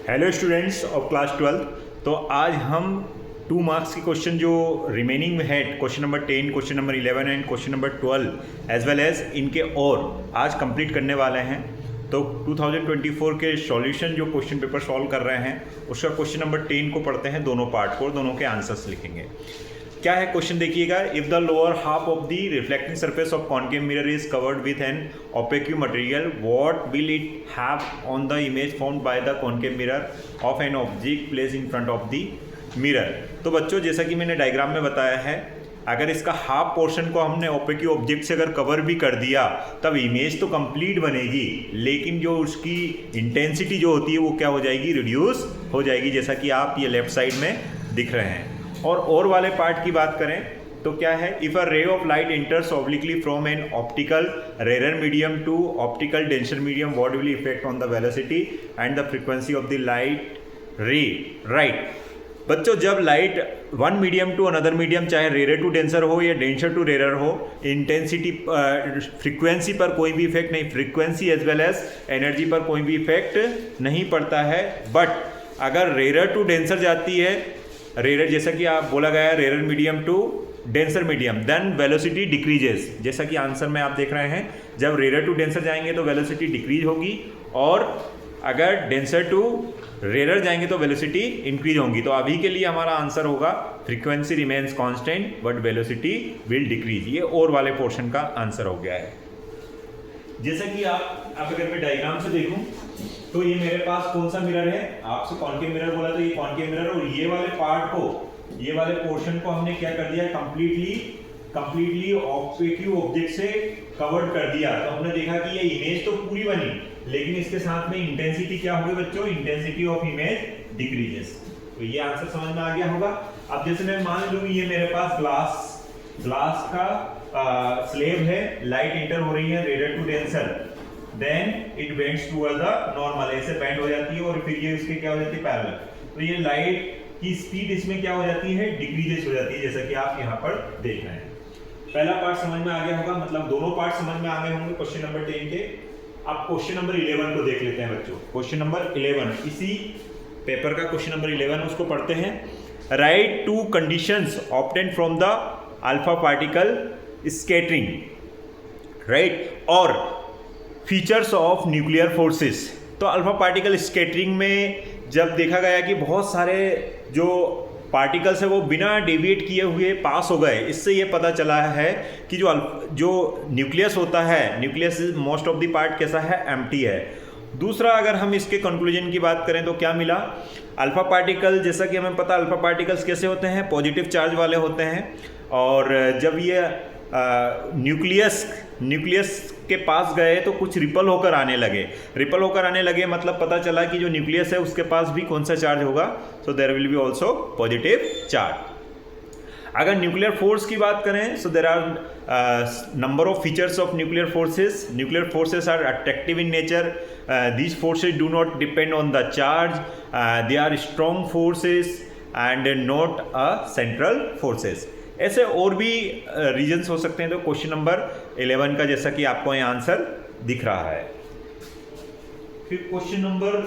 Hello students of class 12। तो आज हम 2 मार्क्स के क्वेश्चन जो रिमेनिंग में है, question number 10, question number 11 and question number 12 as well as इनके और आज कंप्लीट करने वाले हैं। तो 2024 के सॉल्यूशन जो क्वेश्चन पेपर सॉल्व कर रहे हैं उसका क्वेश्चन नंबर 10 को पढ़ते हैं, दोनों पार्ट को, और दोनों के आंसर्स लिखेंगे। क्या है क्वेश्चन देखिएगा। If the lower half of the reflecting surface of concave mirror is covered with an opaque material, what will it have on the image formed by the concave mirror of an object place in front of the mirror. तो बच्चों, जैसा कि मैंने diagram में बताया है, अगर इसका हाफ पोर्शन को हमने ओपेक ऑब्जेक्ट से अगर कवर भी कर दिया तब इमेज तो कंप्लीट बनेगी, लेकिन जो उसकी इंटेंसिटी जो होती है वो क्या हो जाएगी, रिड्यूस हो जाएगी, जैसा कि आप ये लेफ्ट साइड में दिख रहे हैं। और वाले पार्ट की बात करें तो क्या है, if a ray of light enters obliquely from an optical rare medium to optical denser medium, what will effect on the velocity and the frequency of the light ray. Right बच्चों, जब light one medium to another medium, चाहे rare to denser हो या denser to rare हो, intensity frequency पर कोई भी effect नहीं, frequency as well as energy पर कोई भी इफेक्ट नहीं पड़ता है। बट अगर रेयर टू डेंसर जाती है, रेयर जैसा कि आप बोला गया है, rare medium to denser medium, then velocity decreases, जैसा कि आंसर में आप देख रहे हैं। जब रेयर टू डेंसर जाएंगे तो वेलोसिटी डिक्रीज होगी, और अगर डेंसर टू रेयर जाएंगे तो वेलोसिटी इंक्रीज होगी। तो अभी के लिए हमारा आंसर होगा frequency remains constant but velocity will decrease. ये और वाले पोर्शन का आंसर हो गया है। जैसा कि आप अगर मैं डायग्राम से देखूं तो ये मेरे पास कौन सा मिरर है, आपसे कॉन्केव मिरर बोला तो ये कॉन्केव मिरर, और ये वाले पार्ट को, ये वाले पोर्शन को हमने क्या कर दिया, कंप्लीटली ऑपेक ऑब्जेक्ट से कवर्ड कर दिया। तो हमने देखा कि ये इमेज तो पूरी बनी, लेकिन इसके साथ में इंटेंसिटी क्या होगी बच्चों, इंटेंसिटी ऑफ इमेज डिक्रीजेस। तो ये आंसर समझ में आ गया होगा। अब जैसे मैं मान लूं ये मेरे पास ग्लास का स्लेब है, लाइट एंटर हो रही है rare to denser, then it bends toward the normal, ऐसे बेंड हो जाती है, और फिर ये उसके क्या हो जाती है, पैरेलल। तो ये लाइट की स्पीड इसमें क्या हो जाती है, डिक्रीजेस हो जाती है, जैसा कि आप यहाँ पर देख रहे हैं। पहला पार्ट समझ में आ गया होगा, मतलब दोनों पार्ट समझ में आ गए होंगे क्वेश्चन नंबर 10 के। अब क्वेश्चन नंबर 11 को देख लेते हैं बच्चों। क्वेश्चन नंबर 11 इसी पेपर का क्वेश्चन नंबर 11, उसको पढ़ते हैं। Right to conditions obtained from the alpha particle scattering, right, और फीचर्स ऑफ न्यूक्लियर फोर्सेस। तो अल्फा पार्टिकल स्कैटरिंग में जब देखा गया कि बहुत सारे जो पार्टिकल्स है वो बिना डेविएट किए हुए पास हो गए, इससे ये पता चला है कि जो न्यूक्लियस होता है, nucleus most of the part कैसा है, एम्प्टी है। दूसरा, अगर हम इसके कंक्लूजन की बात करें तो क्या मिला, अल्फा पार्टिकल, जैसा कि हमें पता, अल्फा पार्टिकल्स कैसे होते हैं, पॉजिटिव चार्ज वाले होते हैं, और जब ये न्यूक्लियस के पास गए तो कुछ रिपल होकर आने लगे, मतलब पता चला कि जो न्यूक्लियस है उसके पास भी कौन सा चार्ज होगा, so there will be also positive charge. अगर न्यूक्लियर फोर्स की बात करें, so there are number of features of nuclear forces are attractive in nature, these forces do not depend on the charge, they are strong forces and not a central forces. ऐसे और भी reasons हो सकते हैं। तो question number 11 का जैसा कि आपको यहाँ आंसर दिख रहा है। फिर क्वेश्चन नंबर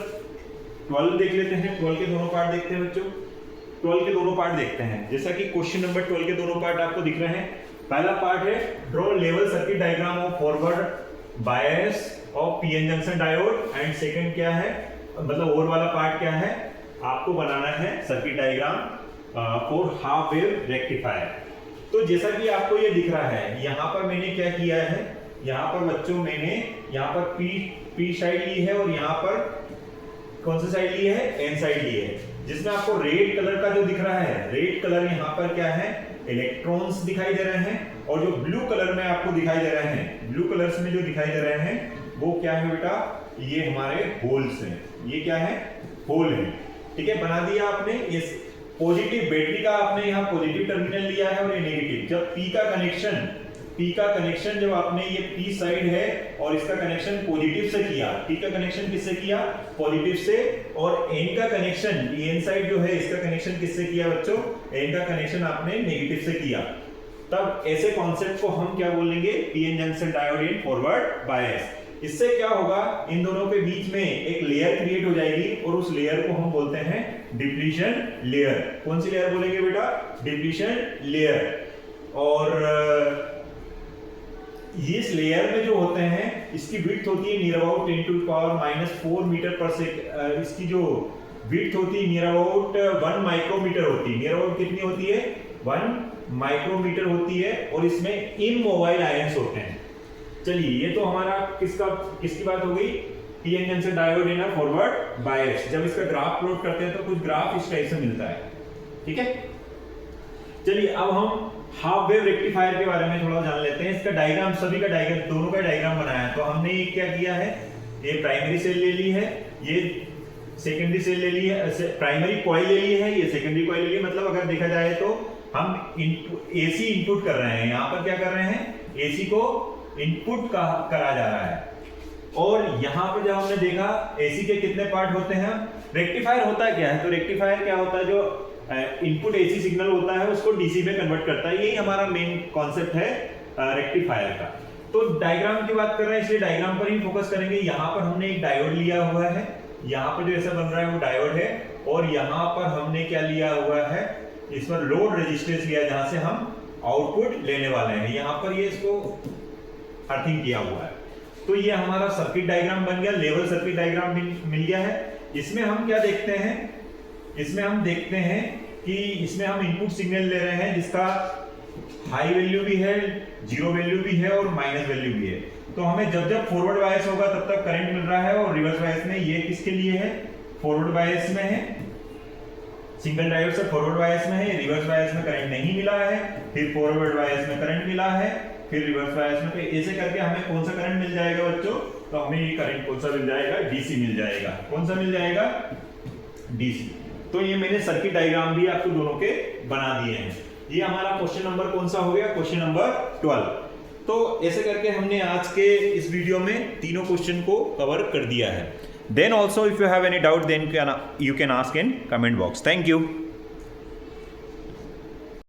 12 देख लेते हैं। 12 के दोनों पार्ट देखते हैं बच्चों। 12 के दोनों पार्ट देखते हैं, जैसा कि क्वेश्चन नंबर 12 के दोनों पार्ट आपको दिख रहे हैं। पहला पार्ट है draw level circuit diagram of forward bias of PN junction diode, and second क्या है, मतलब और वाला पार्ट क्या है, आपको बनाना है circuit diagram for half wave rectifier. तो जैसा कि आपको ये दिख रहा है, यहाँ पर मैंने क्या किया है, यहाँ पर बच्चों मैंने यहाँ पर पी साइड ली है, और यहाँ पर कौन सी साइड ली है, एन साइड ली है, जिसमें आपको रेड कलर का जो दिख रहा है, रेड कलर यहाँ पर क्या है, इलेक्ट्रॉन्स दिखाई दे रहे हैं, और जो ब्लू कलर में आपको दिखाई दे रहे हैं, ब्लू कलर्स में जो दिखाई दे रहे हैं वो क्या है बेटा, ये हमारे होल्स हैं, ये क्या है, होल है। ठीक है, बना दिया आपने। इस पॉजिटिव बैटरी का आपने यहाँ पॉजिटिव टर्मिनल लिया है, और ये नेगेटिव। जब पी का कनेक्शन जब आपने ये पी साइड है और इसका कनेक्शन पॉजिटिव से किया, पी का कनेक्शन किससे किया, पॉजिटिव से, और एन का कनेक्शन, एन साइड जो है इसका कनेक्शन किससे किया बच्चों, एन का कनेक्शन आपने नेगेटिव से किया, तब ऐसे कॉन्सेप्ट को हम क्या बोलेंगे, PN junction diode in forward bias. इससे क्या होगा, इन दोनों के बीच में एक लेयर क्रिएट हो जाएगी और उस लेयर को हम बोलते हैं डिप्लीशन लेयर। कौन सी लेयर बोलेंगे बेटा? Depletion layer. और इस लेयर में जो होते हैं इसकी विड्थ होती है नियर अबाउट 10⁻⁻⁴ मीटर पर सेकंड। इसकी जो विड्थ होती है नियर अबाउट 1 माइक्रोमीटर होती है। नियर अबाउट कितनी होती है? 1 माइक्रोमीटर होती है और इसमें इमोबाइल आयंस होते हैं। चलिए, ये तो हमारा किसकी बात हो गई? PN junction diode in forward bias. जब इसका ग्राफ प्लॉट करते हैं तो कुछ ग्राफ इस टाइप से मिलता है। ठीक है, चलिए अब हम हाफ वेव रेक्टिफायर के बारे में थोड़ा जान लेते हैं। इसका डायग्राम, सभी का डायग्राम, दोनों का डायग्राम बनाया है। तो हमने ये क्या किया है, ये प्राइमरी सेल ले ली है, ये सेकेंडरी सेल ले ली है, प्राइमरी कॉइल ले ली है, ये सेकेंडरी कॉइल ले ली है। मतलब अगर देखा जाए तो हम एसी इनपुट कर रहे हैं। यहाँ पर क्या कर रहे हैं? एसी को इनपुट करा जा रहा है। और यहाँ पर जब हमने देखा एसी के कितने पार्ट होते हैं, रेक्टिफायर होता क्या है? तो रेक्टिफायर क्या होता है? जो इनपुट एसी सिग्नल होता है उसको डीसी में कन्वर्ट करता है। यही हमारा मेन कॉन्सेप्ट है रेक्टिफायर का। तो डायग्राम की बात कर रहे हैं इसलिए डायग्राम पर ही फोकस करेंगे। यहाँ पर हमने एक डायोड लिया हुआ है, यहाँ पर जो ऐसा बन रहा है वो डायोड है। और यहाँ पर हमने क्या लिया हुआ है, इस पर लोड रेजिस्टेंस लिया जहां से हम आउटपुट लेने वाले हैं। यहाँ पर ये इसको अर्थिंग किया हुआ है। तो ये हमारा सर्किट डायग्राम बन गया, लेवल सर्किट डायग्राम मिल गया है। इसमें हम क्या देखते हैं? इसमें हम देखते हैं कि इसमें हम इनपुट सिग्नल ले रहे हैं जिसका हाई वैल्यू भी है, जीरो वैल्यू भी है और माइनस वैल्यू भी है। तो हमें जब जब फॉरवर्ड बायस होगा तब तक करंट मिल रहा है और रिवर्स बायस में ये किसके लिए है? फॉरवर्ड बायस में है। सिंगल डायोड से फॉरवर्ड बायस में है, रिवर्स बायस में करंट नहीं मिला है, फिर फॉरवर्ड बायस में करंट मिला है, फिर रिवर्स बायस में। तो ऐसे करके हमें कौन सा करंट मिल जाएगा बच्चों? तो हमें ये करंट कौन सा मिल जाएगा? डीसी मिल जाएगा। कौन सा मिल जाएगा? डीसी। तो ये मैंने सर्किट डायग्राम भी आपको दोनों के बना दिए हैं। ये हमारा क्वेश्चन नंबर कौन सा हो गया? Question number 12। तो ऐसे करके हमने आज के इस वीडियो में तीनों क्वेश्चन को कवर कर दिया है। Then also if you have any doubt then you can ask in comment box. Thank you.